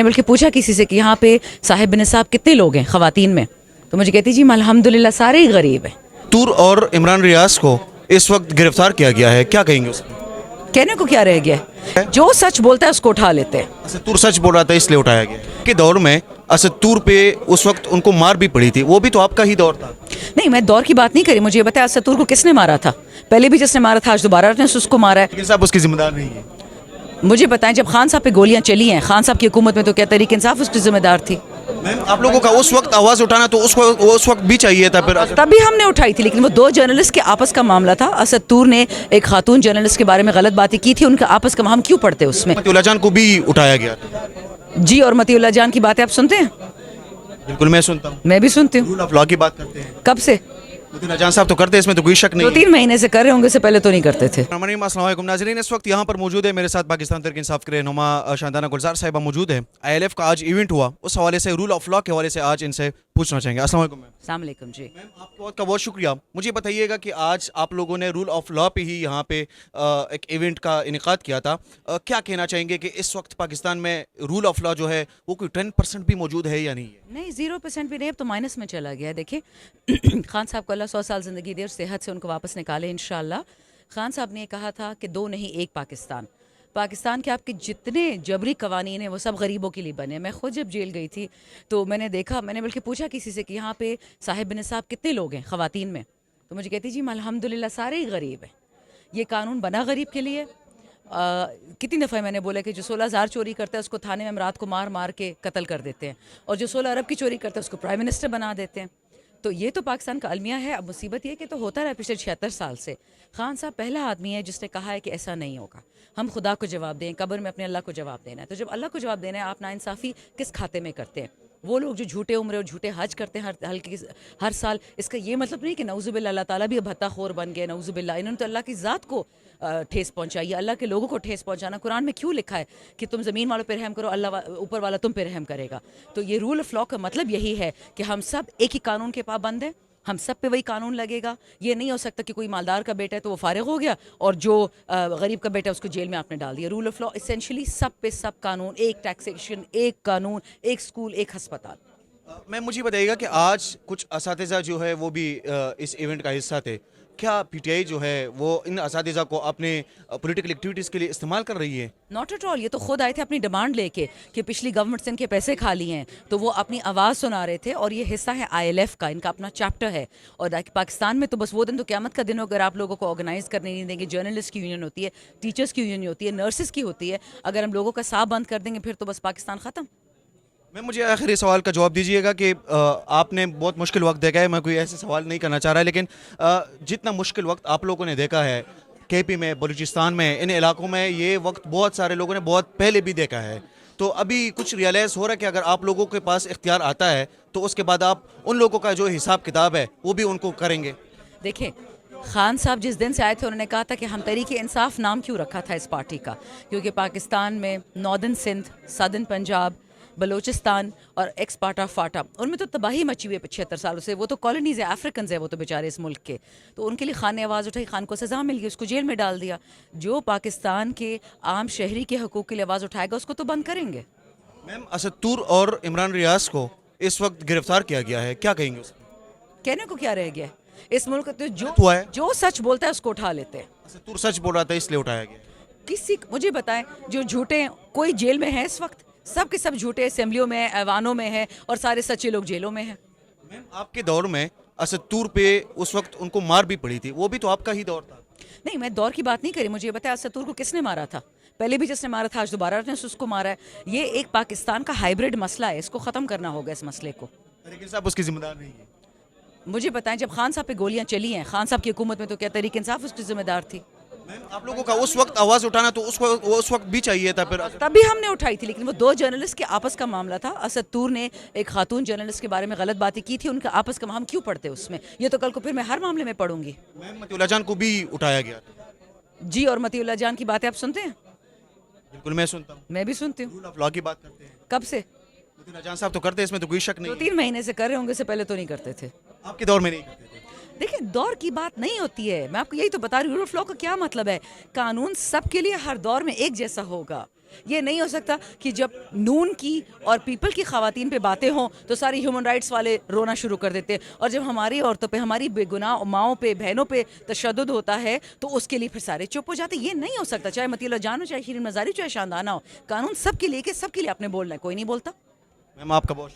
मैंने बल्कि पूछा किसी से कि यहाँ पे साहिब निसाब कितने लोग हैं ख़वातीन में, तो मुझे कहती जी अल्हम्दुलिल्लाह सारे ही गरीब हैं। तूर और इमरान रियाज को इस वक्त गिरफ्तार किया गया है, क्या कहेंगे उसमें? कहने को क्या रह गया है, जो सच बोलता है उसको उठा लेते हैं। असद तूर सच बोल रहा था इसलिए उठाया गया के दौर में असद तूर पे उस वक्त उनको मार भी पड़ी थी, वो भी तो आपका ही दौर था। नहीं, मैं दौर की बात नहीं करी, मुझे ये बताया असतूर को किसने मारा था, पहले भी जिसने मारा था आज दोबारा ने उसको मारा है। लेकिन साहब उसकी जिम्मेदार नहीं है। मुझे बताएं जब खान साहब पे गोलियां चली हैं, खान साहब की हुकूमत में, तो क्या तहरीक इंसाफ उसकी जिम्मेदार थी? मैम आप लोगों का उस वक्त आवाज़ उठाना तो उसको उस वक्त भी चाहिए था। फिर तभी हमने उठाई थी, लेकिन वो दो जर्नलिस्ट के आपस का मामला था। असद तूर ने एक खातून जर्नलिस्ट के बारे में गलत बातें की थी, उनका आपस का, हम क्यों पढ़ते उसमें? मतीउल्लाह जान को भी उठाया गया था। जी, और मतीउल्लाह जान की बातें आप सुनते हैं? बिल्कुल मैं सुनता हूँ। मैं भी सुनती हूँ। रूल ऑफ लॉ की बात करते हैं, कब से? मतीउल्लाह जान साहब तो करते हैं, इसमें तो कोई शक नहीं है। 2-3 महीने से कर रहे होंगे, से पहले तो नहीं करते थे। अस्सलाम वालेकुम नाज़रीन, इस वक्त यहाँ पर मौजूद है मेरे साथ पाकिस्तान तहरीक इंसाफ के रहनुमा शांताना गुलजार साहिबा मौजूद है। ILF का आज इवेंट हुआ, उस हवाले से रूल ऑफ लॉ के हवाले से आज इनसे पूछना चाहेंगे। अस्सलाम वालेकुम मैम। अस्सलाम वालेकुम जी। मैम आपका बहुत शुक्रिया। मुझे बताइएगा कि आज आप लोगों ने रूल ऑफ लॉ पे ही यहाँ पे एक इवेंट का इनेकाद किया था। क्या कहना चाहेंगे कि इस वक्त पाकिस्तान में रूल ऑफ लॉ जो है वो कोई 10% भी मौजूद है या नहीं है? नहीं, 0% भी नहीं, अब तो माइनस में चला गया है। देखिए खान साहब को अल्लाह 100 साल ज़िंदगी दे और सेहत से उनको वापस निकाले इंशाअल्लाह। खान साहब ने कहा था कि दो नहीं एक पाकिस्तान। पाकिस्तान के आपके जितने जबरी कवानीन हैं वो सब गरीबों के लिए बने। मैं खुद जब जेल गई थी तो मैंने देखा, मैंने बल्कि पूछा किसी से कि यहाँ पे साहिब निसाब कितने लोग हैं ख़वातीन में, तो मुझे कहती जी अल्हम्दुलिल्लाह सारे ही गरीब हैं। ये कानून बना गरीब के लिए। कितनी दफ़ा मैंने बोला कि जो 16,000 चोरी करता है उसको थाने में रात को मार मार के कत्ल कर देते हैं, और जो 16 अरब की चोरी करता है उसको प्राइम मिनिस्टर बना देते हैं। तो ये तो पाकिस्तान का अलमिया है। अब मुसीबत ये कि तो होता रहा पिछले 76 साल से। खान साहब पहला आदमी है जिसने कहा है कि ऐसा नहीं होगा, हम खुदा को जवाब दें, कब्र में अपने अल्लाह को जवाब देना है। तो जब अल्लाह को जवाब देना है, आप नाइंसाफ़ी किस खाते में करते हैं? वो लोग जो झूठे उम्र और झूठे हज करते हैं हर साल, इसका ये मतलब नहीं कि नऊज़ुबिल्लाह अल्लाह ताला भी अब भत्ताखोर बन गए। नऊज़ुबिल्लाह, इन्होंने तो अल्लाह की ज़ात को ठेस पहुंचाई है। अल्लाह के लोगों को ठेस पहुंचाना कुरान में क्यों लिखा है कि तुम ज़मीन वालों पर रहम करो, अल्लाह ऊपर वाला तुम पे रहम करेगा। तो ये रूल ऑफ लॉ का मतलब यही है कि हम सब एक ही कानून के पाबंद हैं, हम सब पे वही कानून लगेगा। ये नहीं हो सकता कि कोई मालदार का बेटा है तो वो फारिग हो गया और जो गरीब का बेटा है उसको जेल में आपने डाल दिया। रूल ऑफ लॉ इसेंशली सब पे सब कानून, एक टैक्सेशन, एक कानून, एक स्कूल, एक अस्पताल। मैम मुझे बताइएगा कि आज कुछ असातिज़ा जो है वो भी इस इवेंट का हिस्सा थे। क्या PTI जो है वो इन असातिज़ा को अपने पॉलिटिकल एक्टिविटीज़ के लिए इस्तेमाल कर रही है? Not at all. ये तो खुद आए थे अपनी डिमांड लेके कि पिछली गवर्नमेंट से इनके पैसे खा लिए हैं, तो वो अपनी आवाज़ सुना रहे थे। और ये हिस्सा है ILF का, इनका अपना चैप्टर है। और पाकिस्तान में तो बस वो दिन तो क़यामत का दिन हो अगर आप लोगों को ऑर्गेनाइज करने नहीं देंगे। जर्नलिस्ट की यूनियन होती है, टीचर्स की यूनियन होती है, नर्सिस की होती है। अगर हम लोगों का साह बंद कर देंगे फिर तो बस पाकिस्तान ख़त्म। मैं मुझे आखिरी सवाल का जवाब दीजिएगा कि आपने बहुत मुश्किल वक्त देखा है। मैं कोई ऐसे सवाल नहीं करना चाह रहा, लेकिन जितना मुश्किल वक्त आप लोगों ने देखा है KP में, बलूचिस्तान में, इन इलाकों में, ये वक्त बहुत सारे लोगों ने बहुत पहले भी देखा है। तो अभी कुछ रियलाइज़ हो रहा है कि अगर आप लोगों के पास इख्तियार आता है तो उसके बाद आप उन लोगों का जो हिसाब किताब है वो भी उनको करेंगे? देखिए, खान साहब जिस दिन से आए थे उन्होंने कहा था कि हम तहरीक इंसाफ नाम क्यों रखा था इस पार्टी का, क्योंकि पाकिस्तान में नॉर्दर्न सिंध, सदर्न पंजाब, बलूचिस्तान और एक्स पार्ट ऑफ फाटा, उनमें तो तबाही मची हुई है 75 सालों से। वो तो कॉलोनीज़ है, अफ्रीकन है वो तो बेचारे इस मुल्क के। तो उनके लिए खान ने आवाज़ उठाई, खान को सज़ा मिल गई, उसको जेल में डाल दिया। जो पाकिस्तान के आम शहरी के हकूक़ के लिए आवाज़ उठाएगा उसको तो बंद करेंगे। मैम असद तूर और इमरान रियाज को इस वक्त गिरफ्तार किया गया है, क्या कहेंगे उसमें? कहने को क्या रह गया है, इस मुल्क तो हुआ है। जो सच बोलता है उसको उठा लेते हैं। असद तूर सच बोल रहा था इसलिए उठाया गया। किसी मुझे बताएं जो झूठे हैं, कोई जेल में है इस वक्त? सब के सब झूठे असेंबलियों में, ऐवानों में हैं, और सारे सच्चे लोग जेलों में हैं। मैम आपके दौर में असद तूर पे उस वक्त उनको मार भी पड़ी थी, वो भी तो आपका ही दौर था। नहीं, मैं दौर की बात नहीं करी, मुझे ये बताया असतूर को किसने मारा था, पहले भी जिसने मारा था आज दोबारा ने उसको मारा है। ये एक पाकिस्तान का हाइब्रिड मसला है, इसको ख़त्म करना होगा इस मसले को। लेकिन साहब उसकी जिम्मेदार नहीं है। मुझे बताएं जब खान साहब पे गोलियां चली हैं, खान साहब की हुकूमत में, तो क्या तहरीक इंसाफ उसकी जिम्मेदार थी? मैम आप लोगों का उस वक्त आवाज़ उठाना तो उसको उस वक्त भी चाहिए था। फिर तभी हमने उठाई थी, लेकिन वो दो जर्नलिस्ट के आपस का मामला था। असद तूर ने एक खातून जर्नलिस्ट के बारे में गलत बातें की थी, उनका आपस का, हम क्यों पढ़ते उसमें? ये तो कल को फिर मैं हर मामले में पढ़ूंगी। मैम मतीउल्लाह जान को भी उठाया गया था। जी, और मतीउल्लाह जान की बातें आप सुनते हैं? बिल्कुल मैं सुनता हूँ। मैं भी सुनती हूँ। रूल ऑफ लॉ की बात करते हैं, कब से? मतीउल्लाह जान साहब तो करते हैं, इसमें तो कोई शक नहीं है। 2-3 महीने से कर रहे होंगे, से पहले तो नहीं करते थे। आपके दौर में नहीं करते थे। देखिए, दौर की बात नहीं होती है, मैं आपको यही तो बता रही हूँ। रूल ऑफ लॉ का क्या मतलब है? कानून सबके लिए हर दौर में एक जैसा होगा। ये नहीं हो सकता कि जब नून की और पीपल की ख़वातीन पे बातें हों तो सारी ह्यूमन राइट्स वाले रोना शुरू कर देते हैं, और जब हमारी औरतों पे, हमारी बेगुनाह माओं पे, बहनों पे तशद्दुद होता है तो उसके लिए फिर सारे चुप हो जाते हैं। ये नहीं हो सकता, चाहे मतीला जान हो, चाहे शीरीन मज़ारी, चाहे शानदाना हो। कानून सबके लिए, के सबके लिए आपने बोलना है, कोई नहीं बोलता। मैम आपका बहुत